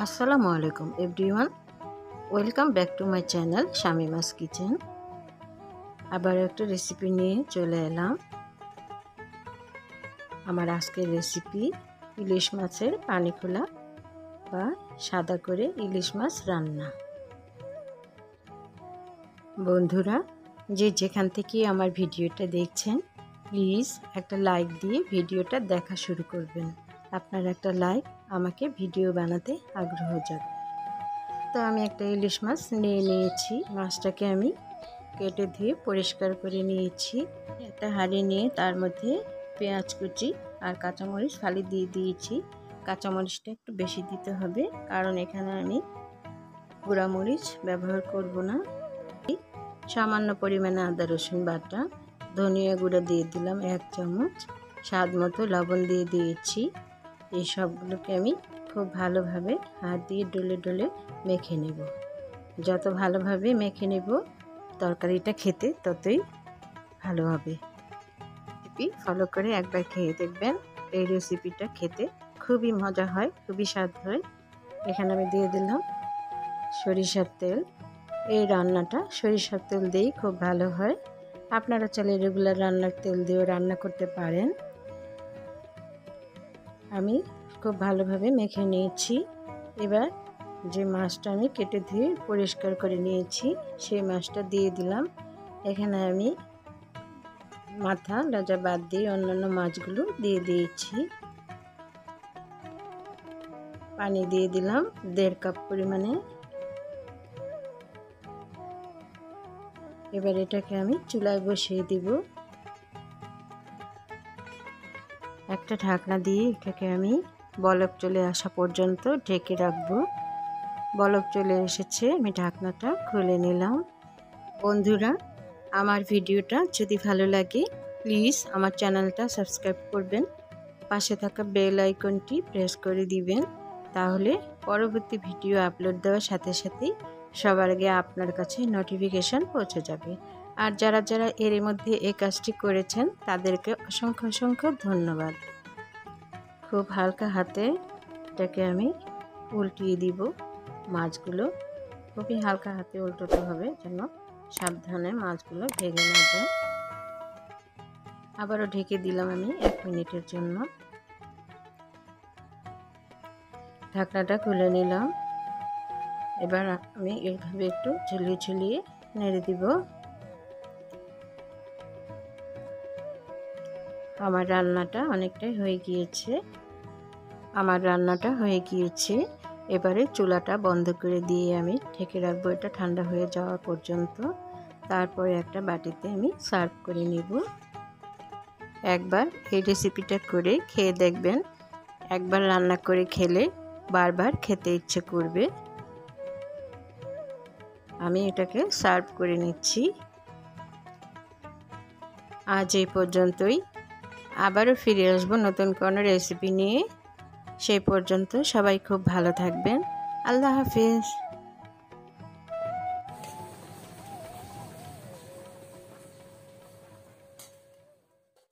আসসালামু আলাইকুম everyone, welcome back to my channel Shamima's kitchen. আবার একটা রেসিপি নিয়ে চলে এলাম। আমার আজকের রেসিপি ইলিশ মাছের পানি খোলা বা সাদা করে ইলিশ মাছ রান্না। বন্ধুরা, যে যেখান থেকে আমার ভিডিওটা দেখছেন, প্লিজ একটা লাইক দিয়ে ভিডিওটা দেখা শুরু করবেন। আপনার একটা লাইক আমাকে ভিডিও বানাতে আগ্রহ জাগায়। তো আমি একটা ইলিশ মাছ নিয়ে নিয়েছি। মাছটাকে আমি কেটে ধুয়ে পরিষ্কার করে নিয়েছি। একটা হাঁড়ি নিয়ে তার মধ্যে পেঁয়াজ কুচি আর কাঁচামরিচ ফালি দিয়ে দিয়েছি। কাঁচামরিচটা একটু বেশি দিতে হবে, কারণ এখানে আমি গুঁড়ামরিচ ব্যবহার করব না। সামান্য পরিমাণে আদা রসুন বাটা, ধনিয়া গুঁড়া দিয়ে দিলাম 1 চামচ, স্বাদ মতো লবণ দিয়ে দিয়েছি। এই সবগুলোকে আমি খুব ভালোভাবে হাত দিয়ে ডলে ডলে মেখে নেব। যত ভালোভাবে মেখে নেব তরকারিটা খেতে ততই ভালো হবে। রেসিপি ফলো করে একবার খেয়ে দেখবেন। এই রেসিপিটা খেতে খুবই মজা হয়, খুবই স্বাদ হয়। এখানে আমি দিয়ে দিলাম সরিষার তেল। এই রান্নাটা সরিষার তেল দিয়েই খুব ভালো হয়। আপনারা চাইলে রেগুলার রান্নার তেল দিয়েও রান্না করতে পারেন। আমি খুব ভালোভাবে মেখে নিয়েছি। এবার যে মাছটা আমি কেটে ধুয়ে পরিষ্কার করে নিয়েছি সেই মাছটা দিয়ে দিলাম। এখানে আমি মাথা লজা বাদ দিয়ে অন্যান্য মাছগুলো দিয়ে দিয়েছি। পানি দিয়ে দিলাম 1.5 কাপ পরিমাণে। এবার এটাকে আমি চুলায় বসিয়ে দিব। একটা ঢাকনা দিয়ে এটাকে আমি বলক চলে আসা পর্যন্ত ঢেকে রাখবো। বলক চলে এসেছে, আমি ঢাকনাটা খুলে নিলাম। বন্ধুরা, আমার ভিডিওটা যদি ভালো লাগে প্লিজ আমার চ্যানেলটা সাবস্ক্রাইব করবেন, পাশে থাকা বেল আইকনটি প্রেস করে দিবেন। তাহলে পরবর্তী ভিডিও আপলোড দেওয়ার সাথে সাথেই সবার আগে আপনার কাছে নোটিফিকেশন পৌঁছে যাবে। আর যারা যারা এর মধ্যে এই কাজটি করেছেন তাদেরকে অসংখ্য অসংখ্য ধন্যবাদ। খুব হালকা হাতে এটাকে আমি উল্টিয়ে দিব। মাছগুলো খুবই হালকা হাতে উল্টোতে হবে যেন সাবধানে মাছগুলো ভেঙে না যায়। আবারও ঢেকে দিলাম আমি 1 মিনিটের জন্য। ঢাকনাটা খুলে নিলাম। এবার আমি এইভাবে একটু ঝুলিয়ে ঝুলিয়ে নেড়ে দিব। আমার রান্নাটা অনেকটাই হয়ে গিয়েছে। এবারে চুলাটা বন্ধ করে দিয়ে আমি ঢেকে রাখবো এটা ঠান্ডা হয়ে যাওয়া পর্যন্ত। তারপরে একটা বাটিতে আমি সার্ভ করে নেব। একবার এই রেসিপিটা করে খেয়ে দেখবেন। একবার রান্না করে খেলে বারবার খেতে ইচ্ছে করবে। আমি এটাকে সার্ভ করে নিচ্ছি। আজ এই পর্যন্তই। আবারও ফিরে আসবো নতুন কোনো রেসিপি নিয়ে। সেই পর্যন্ত সবাই খুব ভালো থাকবেন। আল্লাহ হাফেজ।